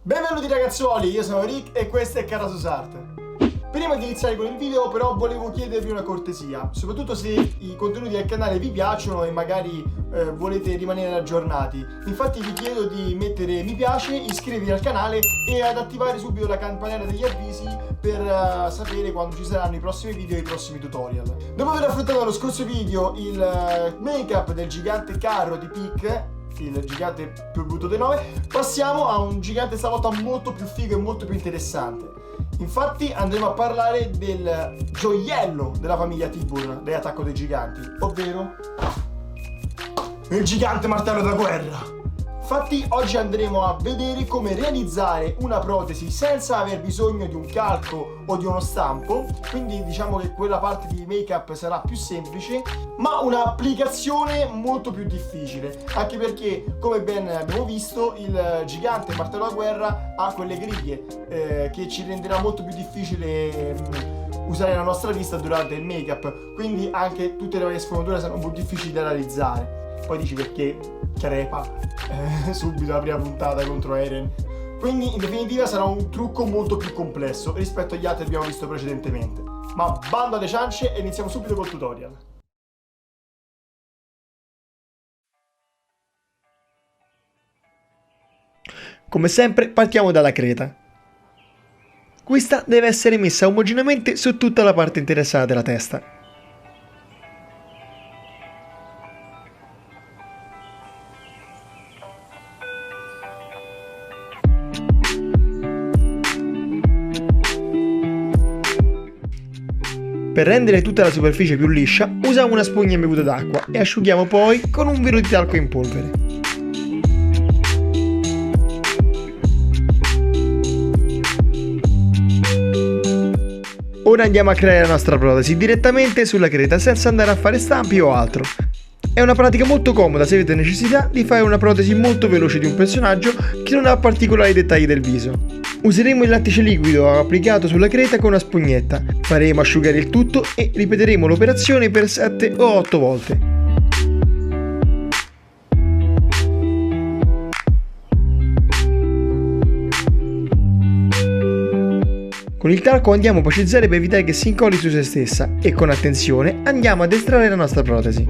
Benvenuti ragazzuoli, io sono Rick e questo è Karasus Art. Prima di iniziare con il video però volevo chiedervi una cortesia, soprattutto se i contenuti del canale vi piacciono e magari volete rimanere aggiornati. Infatti vi chiedo di mettere mi piace, iscrivervi al canale e ad attivare subito la campanella degli avvisi per sapere quando ci saranno i prossimi video e i prossimi tutorial. Dopo aver affrontato nello scorso video il make-up del gigante carro di Peak, il gigante più brutto dei 9, passiamo a un gigante stavolta molto più figo e molto più interessante. Infatti andremo a parlare del gioiello della famiglia Tibur dell'Attacco dei Giganti, ovvero il gigante martello da guerra. Infatti oggi andremo a vedere come realizzare una protesi senza aver bisogno di un calco o di uno stampo, quindi diciamo che quella parte di make-up sarà più semplice, ma un'applicazione molto più difficile, anche perché come ben abbiamo visto il gigante martello da guerra ha quelle griglie che ci renderà molto più difficile usare la nostra vista durante il make-up, quindi anche tutte le varie sfumature saranno un po' difficili da realizzare. Poi dici perché crepa subito la prima puntata contro Eren. Quindi in definitiva sarà un trucco molto più complesso rispetto agli altri che abbiamo visto precedentemente. Ma bando alle ciance e iniziamo subito col tutorial. Come sempre partiamo dalla creta. Questa deve essere messa omogeneamente su tutta la parte interessata della testa. Per rendere tutta la superficie più liscia, usiamo una spugna imbevuta d'acqua e asciughiamo poi con un velo di talco in polvere. Ora andiamo a creare la nostra protesi direttamente sulla creta senza andare a fare stampi o altro. È una pratica molto comoda se avete necessità di fare una protesi molto veloce di un personaggio che non ha particolari dettagli del viso. Useremo il lattice liquido applicato sulla creta con una spugnetta, faremo asciugare il tutto e ripeteremo l'operazione per 7 o 8 volte. Con il talco andiamo a opacizzare per evitare che si incolli su se stessa e con attenzione andiamo ad estrarre la nostra protesi.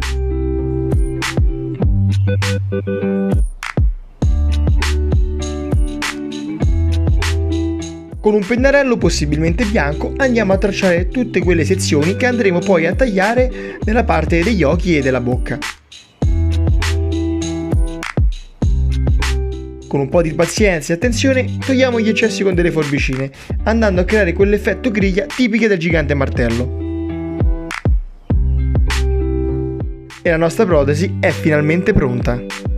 Con un pennarello possibilmente bianco andiamo a tracciare tutte quelle sezioni che andremo poi a tagliare nella parte degli occhi e della bocca. Con un po' di pazienza e attenzione togliamo gli eccessi con delle forbicine, andando a creare quell'effetto griglia tipica del gigante martello. E la nostra protesi è finalmente pronta.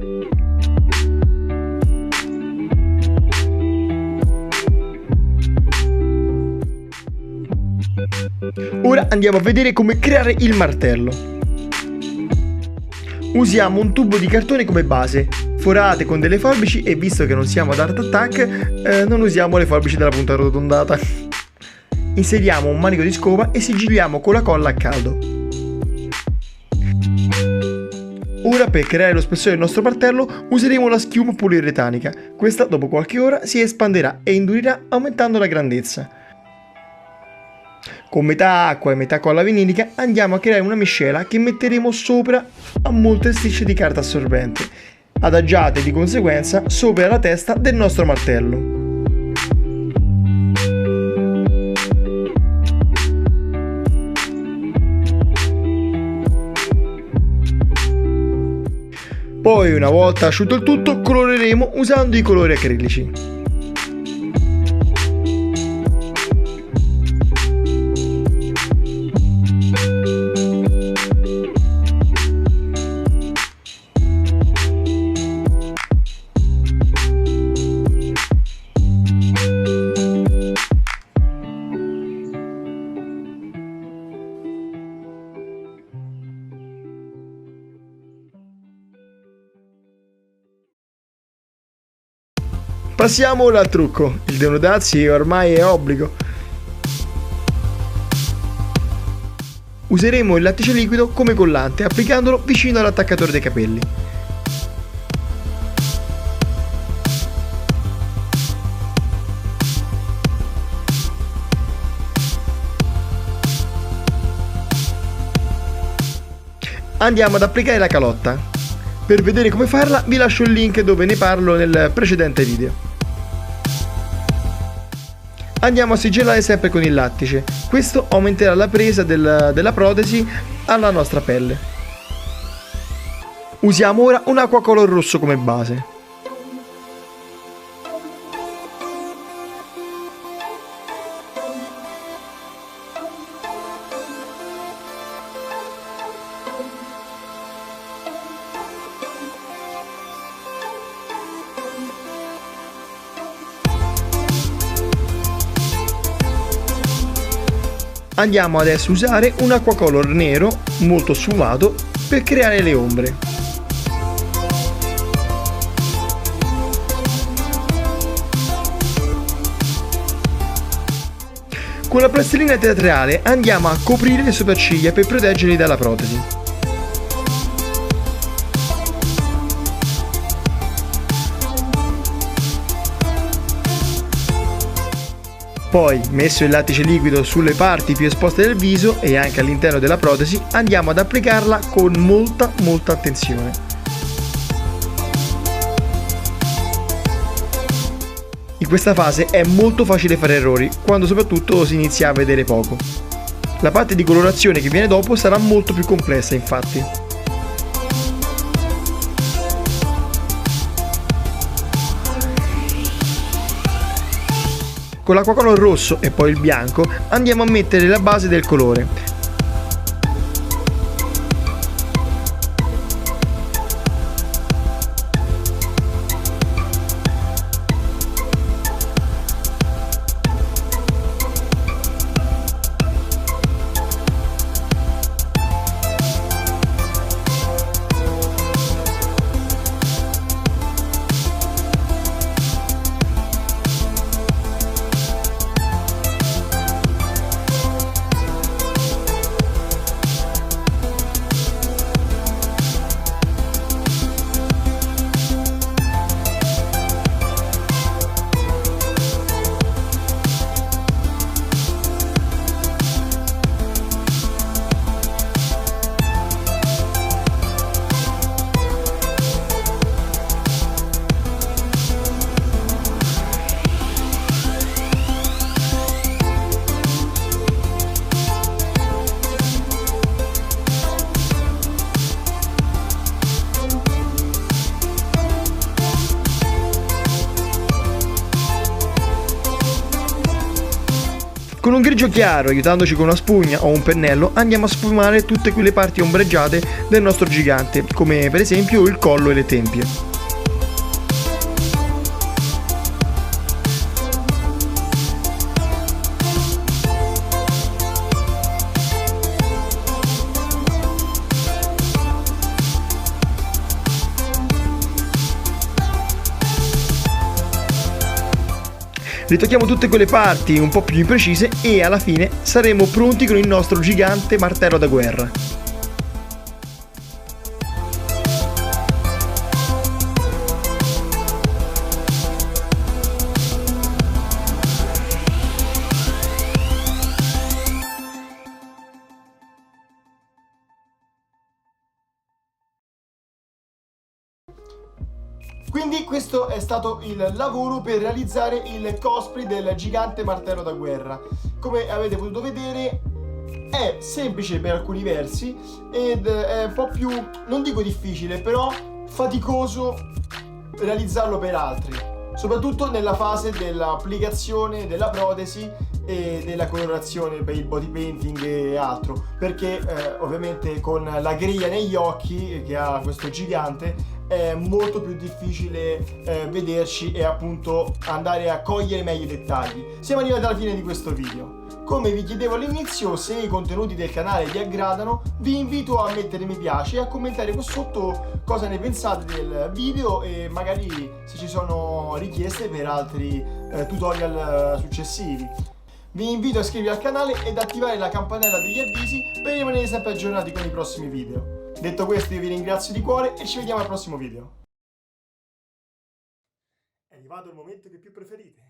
Ora andiamo a vedere come creare il martello. Usiamo un tubo di cartone come base, forate con delle forbici e visto che non siamo ad Art Attack, non usiamo le forbici della punta arrotondata. Inseriamo un manico di scopa e sigilliamo con la colla a caldo. Ora per creare lo spessore del nostro martello useremo la schiuma poliuretanica. Questa dopo qualche ora si espanderà e indurirà aumentando la grandezza. Con metà acqua e metà colla vinilica andiamo a creare una miscela che metteremo sopra a molte strisce di carta assorbente, adagiate di conseguenza sopra la testa del nostro martello. Poi una volta asciutto il tutto coloreremo usando i colori acrilici. Passiamo ora al trucco, il denudarsi ormai è obbligo. Useremo il lattice liquido come collante applicandolo vicino all'attaccatore dei capelli. andiamo ad applicare la calotta. Per vedere come farla vi lascio il link dove ne parlo nel precedente video. Andiamo a sigillare sempre con il lattice, questo aumenterà la presa della protesi alla nostra pelle. Usiamo ora un acquacolor rosso come base. Andiamo adesso a usare un acquacolor nero molto sfumato per creare le ombre. Con la plastilina teatrale andiamo a coprire le sopracciglia per proteggerli dalla protesi. Poi, messo il lattice liquido sulle parti più esposte del viso e anche all'interno della protesi, andiamo ad applicarla con molta attenzione. In questa fase è molto facile fare errori, quando soprattutto si inizia a vedere poco. La parte di colorazione che viene dopo sarà molto più complessa, infatti. Con l'acquacolor rosso e poi il bianco andiamo a mettere la base del colore. Con un grigio chiaro, aiutandoci con una spugna o un pennello, andiamo a sfumare tutte quelle parti ombreggiate del nostro gigante, come per esempio il collo e le tempie. Ritocchiamo tutte quelle parti un po' più imprecise e alla fine saremo pronti con il nostro gigante martello da guerra. Quindi questo è stato il lavoro per realizzare il cosplay del gigante martello da guerra. Come avete potuto vedere è semplice per alcuni versi ed è un po' più, non dico difficile, però faticoso realizzarlo per altri, soprattutto nella fase dell'applicazione della protesi e della colorazione per il body painting e altro, perché ovviamente con la griglia negli occhi che ha questo gigante è molto più difficile vederci e appunto andare a cogliere meglio i dettagli. Siamo arrivati alla fine di questo video. Come vi chiedevo all'inizio, se i contenuti del canale vi aggradano, vi invito a mettere mi piace e a commentare qua sotto cosa ne pensate del video e magari se ci sono richieste per altri tutorial successivi. Vi invito a iscrivervi al canale ed attivare la campanella degli avvisi per rimanere sempre aggiornati con i prossimi video. Detto questo, io vi ringrazio di cuore e ci vediamo al prossimo video. È arrivato il momento che più preferite.